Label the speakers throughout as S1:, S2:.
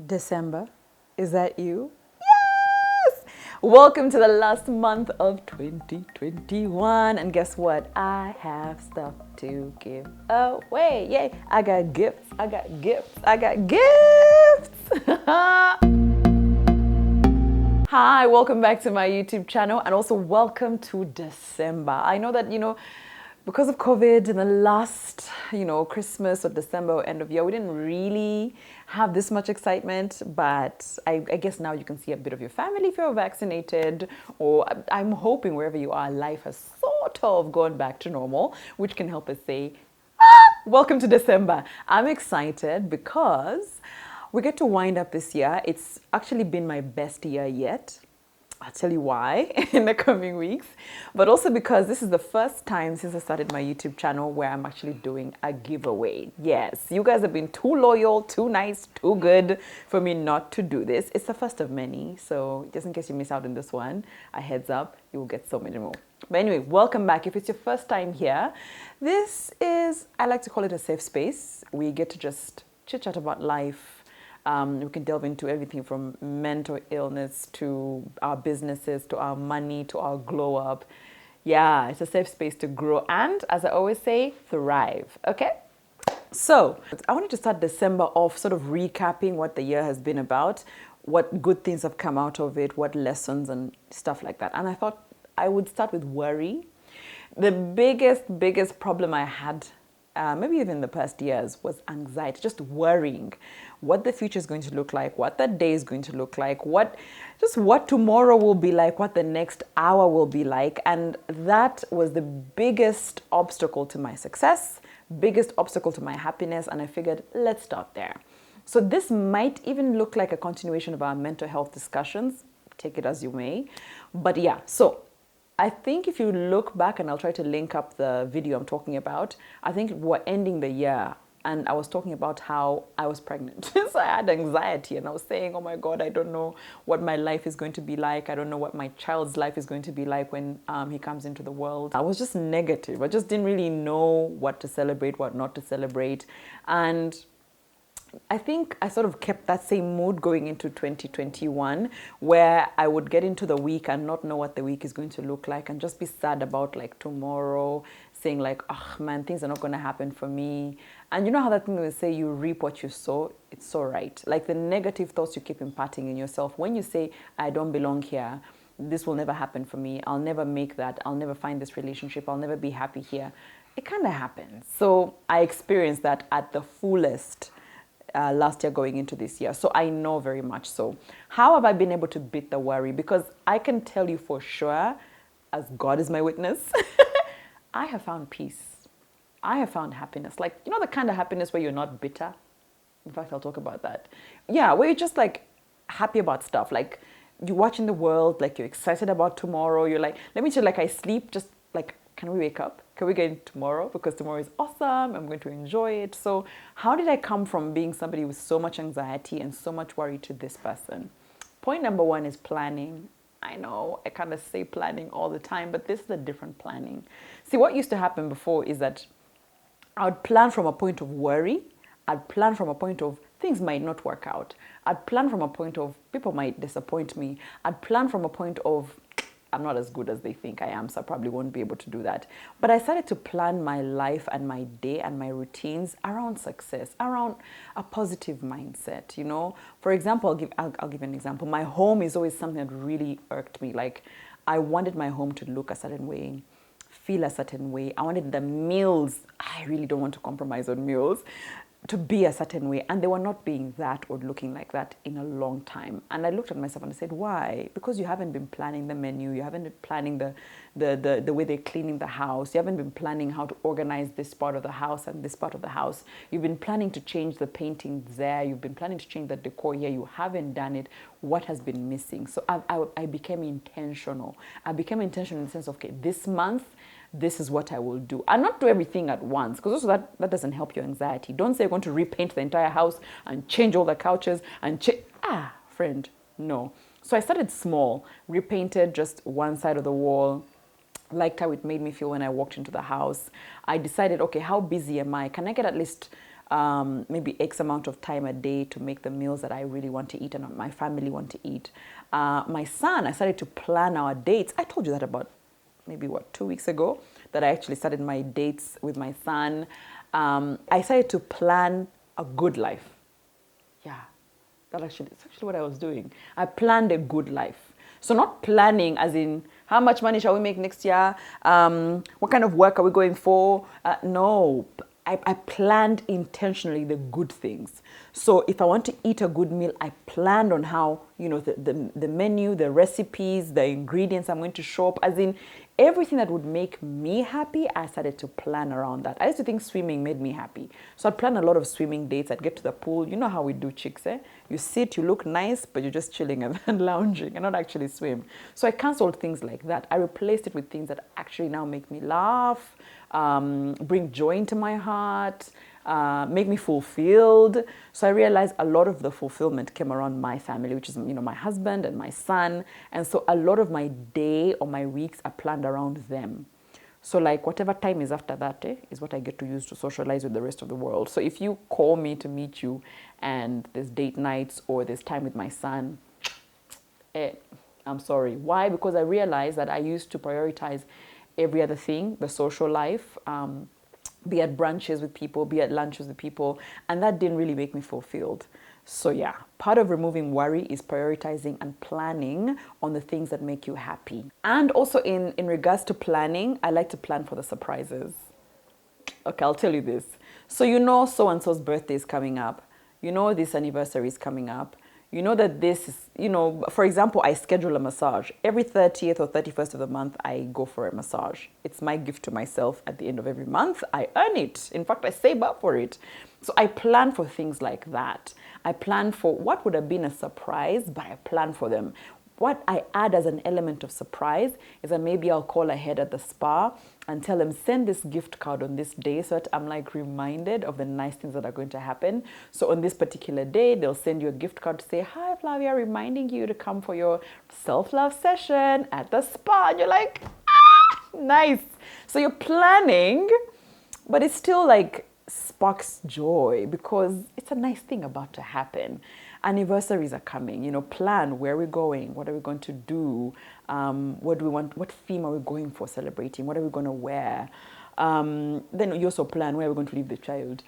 S1: December. Is that you? Yes! Welcome to the last month of 2021. And guess what? I have stuff to give away. Yay! I got gifts. I got gifts. I got gifts. Hi, welcome back to my YouTube channel and also welcome to December. I know that, because of COVID in the last, Christmas or December or end of year, we didn't really have this much excitement, but I guess now you can see a bit of your family if you're vaccinated, or I'm hoping wherever you are, life has sort of gone back to normal, which can help us say, welcome to December. I'm excited because we get to wind up this year. It's actually been my best year yet. I'll tell you why in the coming weeks, but also because this is the first time since I started my YouTube channel where I'm actually doing a giveaway. Yes, you guys have been too loyal, too nice, too good for me not to do this. It's the first of many, so just in case you miss out on this one, a heads up, you will get so many more. But anyway, welcome back. If it's your first time here, this is, I like to call it a safe space. We get to just chit chat about life. We can delve into everything from mental illness to our businesses, to our money, to our glow up. Yeah, it's a safe space to grow and, as I always say, thrive. Okay? So, I wanted to start December off sort of recapping what the year has been about, what good things have come out of it, what lessons and stuff like that. And I thought I would start with worry. The biggest problem I had maybe even the past years, was anxiety, just worrying what the future is going to look like, what that day is going to look like, what tomorrow will be like, what the next hour will be like. And that was the biggest obstacle to my success, biggest obstacle to my happiness. And I figured, let's start there. So this might even look like a continuation of our mental health discussions, take it as you may. But yeah, so I think if you look back, and I'll try to link up the video I'm talking about, I think we're ending the year and I was talking about how I was pregnant. So I had anxiety and I was saying, oh my God, I don't know what my life is going to be like. I don't know what my child's life is going to be like when he comes into the world. I was just negative. I just didn't really know what to celebrate, what not to celebrate. And I think I sort of kept that same mood going into 2021, where I would get into the week and not know what the week is going to look like and just be sad about like tomorrow, saying like, oh man, things are not going to happen for me. And you know how that thing will say you reap what you sow? It's so right. Like the negative thoughts you keep imparting in yourself. When you say, I don't belong here, this will never happen for me, I'll never make that, I'll never find this relationship, I'll never be happy here, it kind of happens. So I experienced that at the fullest last year going into this year. So I know very much so. How have I been able to beat the worry? Because I can tell you for sure, as God is my witness, I have found peace. I have found happiness. Like, the kind of happiness where you're not bitter. In fact, I'll talk about that. Yeah, where you're just like happy about stuff. Like you're watching the world, like you're excited about tomorrow. You're like, let me tell you, like I sleep, just like, can we wake up? Can we get in tomorrow? Because tomorrow is awesome. I'm going to enjoy it. So how did I come from being somebody with so much anxiety and so much worry to this person? Point number one is planning. I know I kind of say planning all the time, but this is a different planning. See, what used to happen before is that I would plan from a point of worry. I'd plan from a point of things might not work out. I'd plan from a point of people might disappoint me. I'd plan from a point of I'm not as good as they think I am, so I probably won't be able to do that. But I started to plan my life and my day and my routines around success, around a positive mindset, For example, I'll give an example. My home is always something that really irked me. Like, I wanted my home to look a certain way, feel a certain way. I wanted the meals. I really don't want to compromise on meals, to be a certain way, and they were not being that or looking like that in a long time. And I looked at myself and I said, why? Because you haven't been planning the menu, you haven't been planning the way they're cleaning the house, you haven't been planning how to organize this part of the house and this part of the house. You've been planning to change the paintings there, you've been planning to change the decor here, you haven't done it. What has been missing? So I became intentional. I became intentional in the sense of, okay, this month, this is what I will do. And not do everything at once, because also that doesn't help your anxiety. Don't say you're going to repaint the entire house and change all the couches and friend, no. So I started small, repainted just one side of the wall, liked how it made me feel when I walked into the house. I decided, okay, how busy am I? Can I get at least maybe X amount of time a day to make the meals that I really want to eat and my family want to eat. My son, I started to plan our dates. I told you that about maybe 2 weeks ago, that I actually started my dates with my son. I started to plan a good life. Yeah, it's actually what I was doing. I planned a good life. So not planning as in how much money shall we make next year? What kind of work are we going for? No, I planned intentionally the good things. So if I want to eat a good meal, I planned on how, the menu, the recipes, the ingredients I'm going to shop, as in everything that would make me happy, I started to plan around that. I used to think swimming made me happy. So I'd plan a lot of swimming dates. I'd get to the pool. You know how we do chicks, eh? You sit, you look nice, but you're just chilling and lounging and not actually swim. So I canceled things like that. I replaced it with things that actually now make me laugh, bring joy into my heart, make me fulfilled. So I realized a lot of the fulfillment came around my family, which is, my husband and my son. And so a lot of my day or my weeks are planned around them. So like whatever time is after that is what I get to use to socialize with the rest of the world. So if you call me to meet you and there's date nights or there's time with my son, I'm sorry. Why? Because I realized that I used to prioritize every other thing, the social life, be at brunches with people, be at lunches with people, and that didn't really make me fulfilled. So yeah, part of removing worry is prioritizing and planning on the things that make you happy. And also in regards to planning, I like to plan for the surprises. Okay, I'll tell you this. So so-and-so's birthday is coming up. This anniversary is coming up. That this is, for example, I schedule a massage. Every 30th or 31st of the month, I go for a massage. It's my gift to myself at the end of every month. I earn it. In fact, I save up for it. So I plan for things like that. I plan for what would have been a surprise, but I plan for them. What I add as an element of surprise is that maybe I'll call ahead at the spa and tell them, send this gift card on this day so that I'm like reminded of the nice things that are going to happen. So on this particular day, they'll send you a gift card to say, hi, Flavia, reminding you to come for your self-love session at the spa. And you're like, nice. So you're planning, but it's still like sparks joy because it's a nice thing about to happen. Anniversaries are coming, plan where we're going, what are we going to do, what do we want, what theme are we going for celebrating, what are we going to wear. Then you also plan where we're going to leave the child.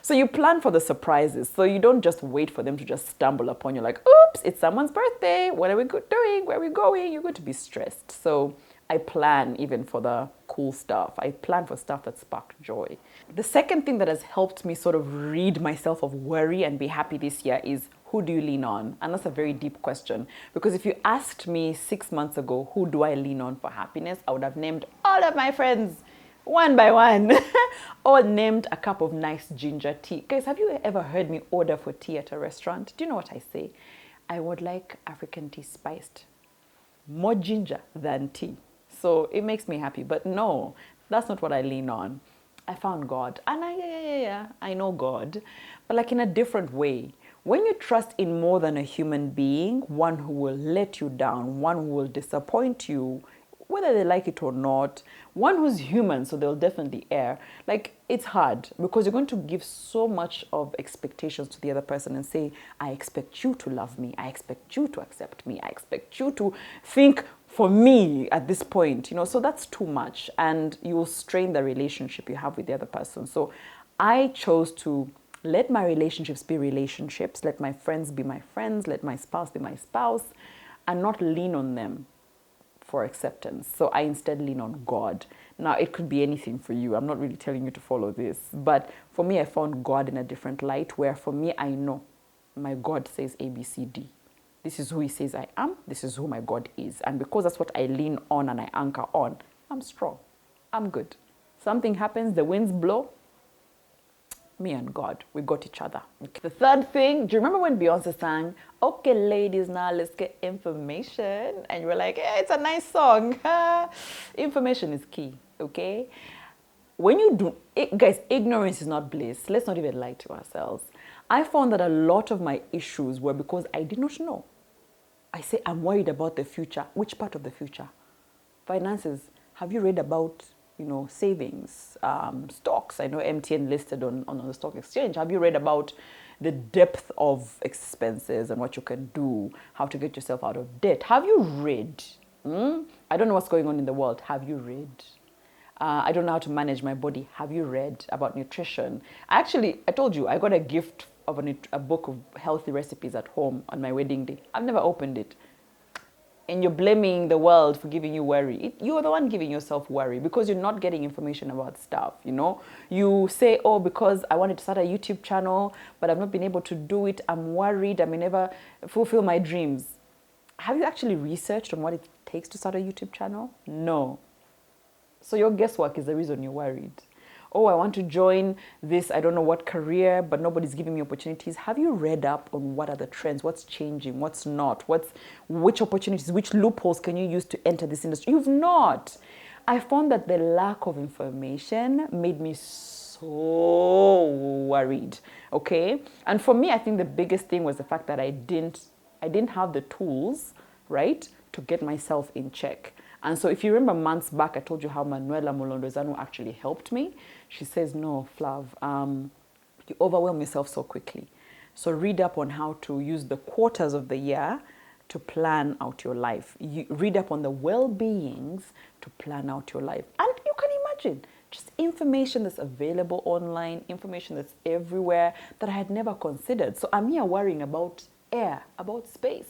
S1: So you plan for the surprises. So you don't just wait for them to just stumble upon you like, oops, it's someone's birthday. What are we doing? Where are we going? You're going to be stressed. So I plan even for the cool stuff. I plan for stuff that spark joy. The second thing that has helped me sort of rid myself of worry and be happy this year is, who do you lean on? And that's a very deep question, because if you asked me 6 months ago, who do I lean on for happiness? I would have named all of my friends one by one, or named a cup of nice ginger tea. Guys, have you ever heard me order for tea at a restaurant? Do you know what I say? I would like African tea spiced. More ginger than tea. So it makes me happy. But no, that's not what I lean on. I found God. And I know God. But like in a different way. When you trust in more than a human being, one who will let you down, one who will disappoint you, whether they like it or not, one who's human, so they'll definitely err. Like, it's hard because you're going to give so much of expectations to the other person and say, I expect you to love me. I expect you to accept me. I expect you to think for me at this point, so that's too much, and you will strain the relationship you have with the other person. So I chose to let my relationships be relationships, let my friends be my friends, let my spouse be my spouse, and not lean on them for acceptance. So I instead lean on God. Now, it could be anything for you. I'm not really telling you to follow this. But for me, I found God in a different light, where for me, I know my God says A, B, C, D. This is who he says I am. This is who my God is. And because that's what I lean on and I anchor on, I'm strong. I'm good. Something happens, the winds blow. Me and God, we got each other. Okay. The third thing, do you remember when Beyonce sang, okay, ladies, now let's get information? And you were like, yeah, it's a nice song. Information is key, okay? When you do, guys, ignorance is not bliss. Let's not even lie to ourselves. I found that a lot of my issues were because I did not know. I say, I'm worried about the future. Which part of the future? Finances. Have you read about savings, stocks. I know MTN listed on the stock exchange. Have you read about the depth of expenses and what you can do, how to get yourself out of debt? Have you read? I don't know what's going on in the world. Have you read? I don't know how to manage my body. Have you read about nutrition? I told you, I got a gift of a book of healthy recipes at home on my wedding day. I've never opened it. And you're blaming the world for giving you worry. You're the one giving yourself worry because you're not getting information about stuff, You say, oh, because I wanted to start a YouTube channel, but I've not been able to do it. I'm worried. I may never fulfill my dreams. Have you actually researched on what it takes to start a YouTube channel? No. So your guesswork is the reason you're worried. Oh, I want to join this, I don't know what career, but nobody's giving me opportunities. Have you read up on what are the trends? What's changing? What's not? Which opportunities, which loopholes can you use to enter this industry? You've not. I found that the lack of information made me so worried, okay? And for me, I think the biggest thing was the fact that I didn't have the tools, right, to get myself in check. And so if you remember months back, I told you how Manuela Molondozano actually helped me. She says, no, Flav, you overwhelm yourself so quickly. So read up on how to use the quarters of the year to plan out your life. You read up on the well-beings to plan out your life. And you can imagine, just information that's available online, information that's everywhere that I had never considered. So I'm here worrying about air, about space,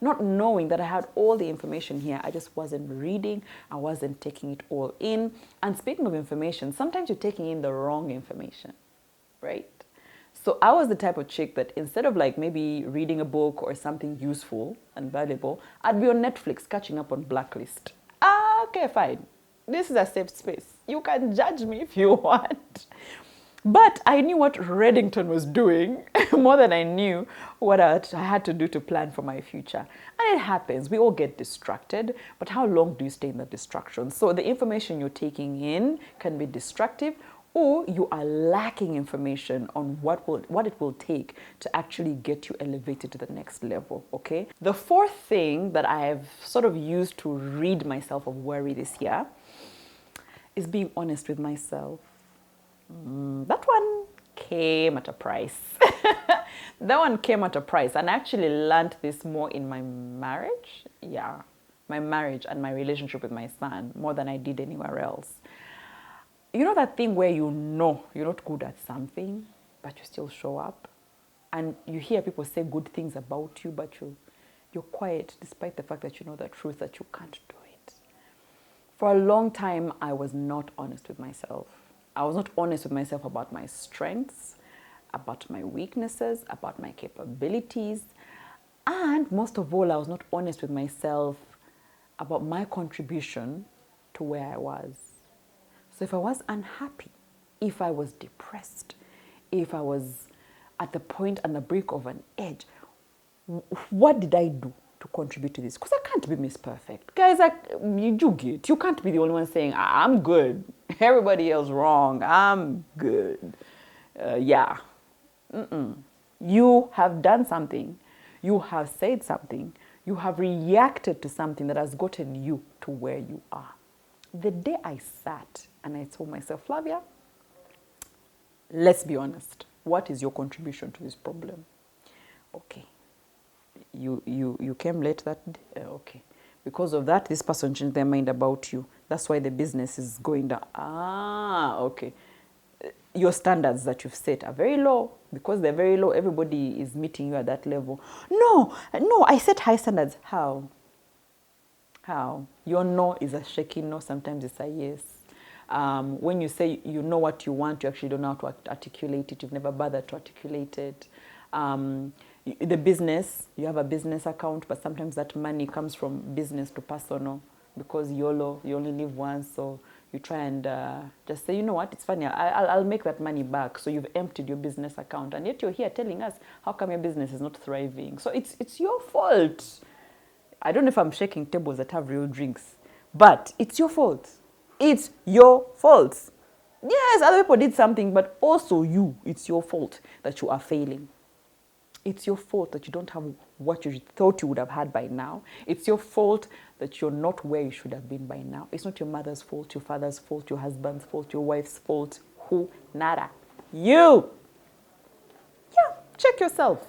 S1: not knowing that I had all the information here. I just wasn't reading. I wasn't taking it all in. And speaking of information, sometimes you're taking in the wrong information, right? So I was the type of chick that instead of maybe reading a book or something useful and valuable, I'd be on Netflix catching up on Blacklist. Okay, fine. This is a safe space. You can judge me if you want. But I knew what Reddington was doing more than I knew what I had to do to plan for my future. And it happens. We all get distracted. But how long do you stay in that distraction? So the information you're taking in can be destructive, or you are lacking information on what it will take to actually get you elevated to the next level, okay? The fourth thing that I have sort of used to rid myself of worry this year is being honest with myself. That one came at a price. That one came at a price. And I actually learned this more in my marriage. Yeah, my marriage and my relationship with my son more than I did anywhere else. You know that thing where you're not good at something, but you still show up? And you hear people say good things about you, but you're quiet despite the fact that you know the truth that you can't do it. For a long time, I was not honest with myself. I was not honest with myself about my strengths, about my weaknesses, about my capabilities. And most of all, I was not honest with myself about my contribution to where I was. So if I was unhappy, if I was depressed, if I was at the point and the brink of an edge, what did I do to contribute to this? Because I can't be Miss Perfect. Guys, you can't be the only one saying, I'm good. Everybody else wrong. I'm good. Yeah. You have done something. You have said something. You have reacted to something that has gotten you to where you are. The day I sat and I told myself, Flavia, let's be honest. What is your contribution to this problem? Okay. You came late that day? Okay. Because of that, this person changed their mind about you. That's why the business is going down. Okay. Your standards that you've set are very low. Because they're very low, everybody is meeting you at that level. No, I set high standards. How? Your no is a shaky no. Sometimes it's a yes. When you say you know what you want, you actually don't know how to articulate it. You've never bothered to articulate it. The business, you have a business account, but sometimes that money comes from business to personal because YOLO, you only live once, so you try and just say, you know what, it's funny, I'll make that money back. So you've emptied your business account, and yet you're here telling us how come your business is not thriving. So it's your fault. I don't know if I'm shaking tables that have real drinks, but it's your fault. It's your fault. Yes, other people did something, but also it's your fault that you are failing. It's your fault that you don't have what you thought you would have had by now. It's your fault that you're not where you should have been by now. It's not your mother's fault, your father's fault, your husband's fault, your wife's fault. Who? Nada. You. Yeah, check yourself.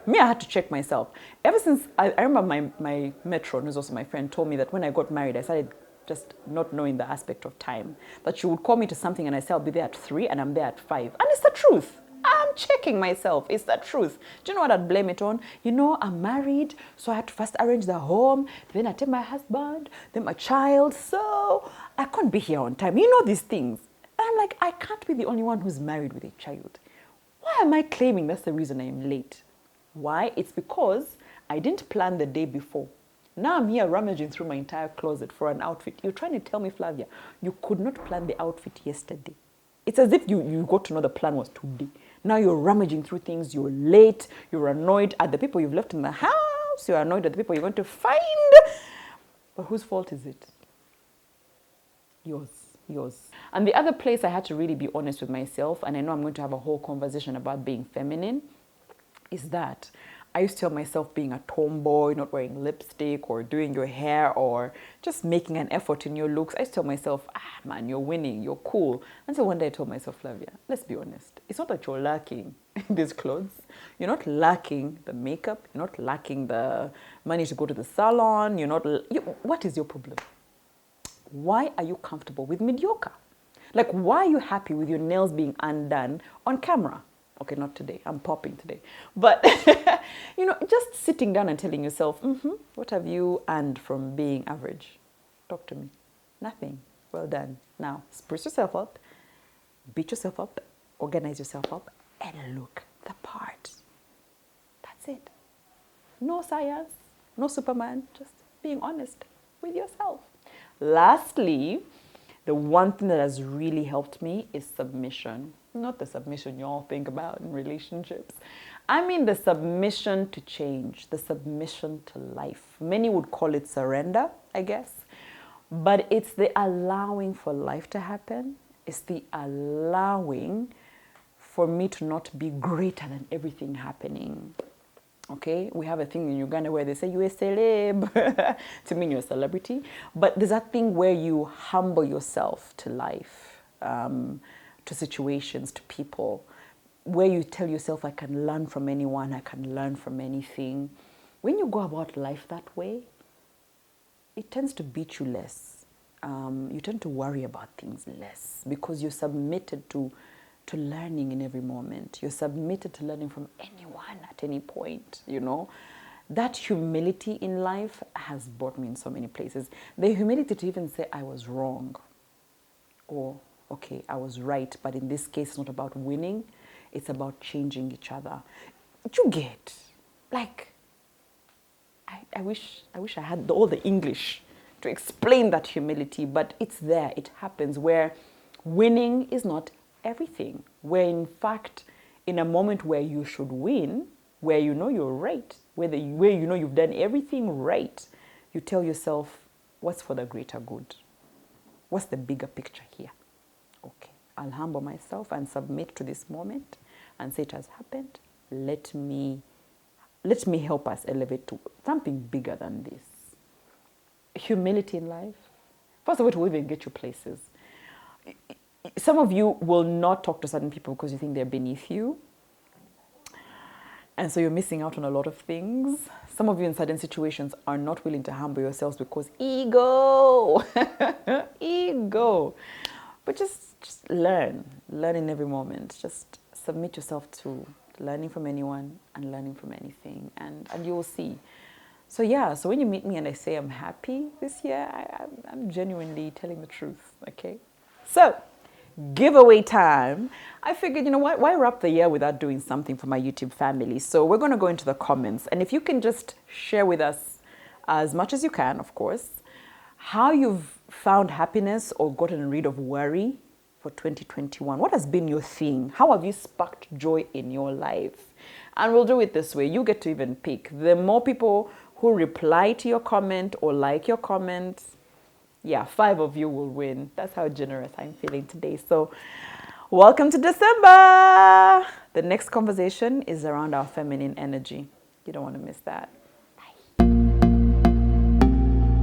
S1: Me, I had to check myself. Ever since, I remember my metron, who's also my friend, told me that when I got married, I started just not knowing the aspect of time. That she would call me to something and I say I'll be there at 3 and I'm there at 5. And it's the truth. I'm checking myself. It's the truth. Do you know what I'd blame it on? You know, I'm married, so I had to first arrange the home, then I take my husband, then my child, so I can't be here on time. You know these things. And I'm like, I can't be the only one who's married with a child. Why am I claiming that's the reason I'm late? Why? It's because I didn't plan the day before. Now I'm here rummaging through my entire closet for an outfit. You're trying to tell me, Flavia, you could not plan the outfit yesterday. It's as if you got to know the plan was today. Now you're rummaging through things, you're late, you're annoyed at the people you've left in the house, you're annoyed at the people you're going to find. But whose fault is it? Yours. And the other place I had to really be honest with myself, and I know I'm going to have a whole conversation about being feminine, is that I used to tell myself being a tomboy, not wearing lipstick or doing your hair or just making an effort in your looks. I used to tell myself, man, you're winning, you're cool. And so one day I told myself, Flavia, let's be honest. It's not that you're lacking these clothes. You're not lacking the makeup. You're not lacking the money to go to the salon. What is your problem? Why are you comfortable with mediocre? Like, why are you happy with your nails being undone on camera? Okay, not today. I'm popping today. But, just sitting down and telling yourself, what have you earned from being average? Talk to me. Nothing. Well done. Now, spruce yourself up, beat yourself up, organize yourself up, and look the part. That's it. No science, no Superman, just being honest with yourself. Lastly, the one thing that has really helped me is submission. Not the submission you all think about in relationships. I mean the submission to change, the submission to life. Many would call it surrender, I guess. But it's the allowing for life to happen. It's the allowing for me to not be greater than everything happening. Okay, we have a thing in Uganda where they say you're a celeb to mean you're a celebrity. But there's that thing where you humble yourself to life, to situations, to people, where you tell yourself, I can learn from anyone, I can learn from anything. When you go about life that way, it tends to beat you less. You tend to worry about things less because you're submitted to learning in every moment. You're submitted to learning from anyone at any point, That humility in life has brought me in so many places. The humility to even say I was wrong or, okay, I was right, but in this case, it's not about winning. It's about changing each other. You get, like, I wish I had all the English to explain that humility, but it's there. It happens where winning is not everything, where in fact in a moment where you should win, where you know you're right, where you know you've done everything right, you tell yourself, what's for the greater good? What's the bigger picture here? Okay, I'll humble myself and submit to this moment and say it has happened. Let me help us elevate to something bigger than this. Humility in life, first of all, it will even get you places. Some of you will not talk to certain people because you think they're beneath you. And so you're missing out on a lot of things. Some of you in certain situations are not willing to humble yourselves because ego. Ego. But just learn in every moment. Just submit yourself to learning from anyone and learning from anything. And you will see. So when you meet me and I say I'm happy this year, I'm genuinely telling the truth, okay? So, giveaway time. I figured, why wrap the year without doing something for my YouTube family? So we're going to go into the comments. And if you can just share with us as much as you can, of course, how you've found happiness or gotten rid of worry for 2021. What has been your theme? How have you sparked joy in your life? And we'll do it this way. You get to even pick. The more people who reply to your comment or like your comment, 5 of you will win. That's how generous I'm feeling today. So welcome to December. The next conversation is around our feminine energy. You don't want to miss that.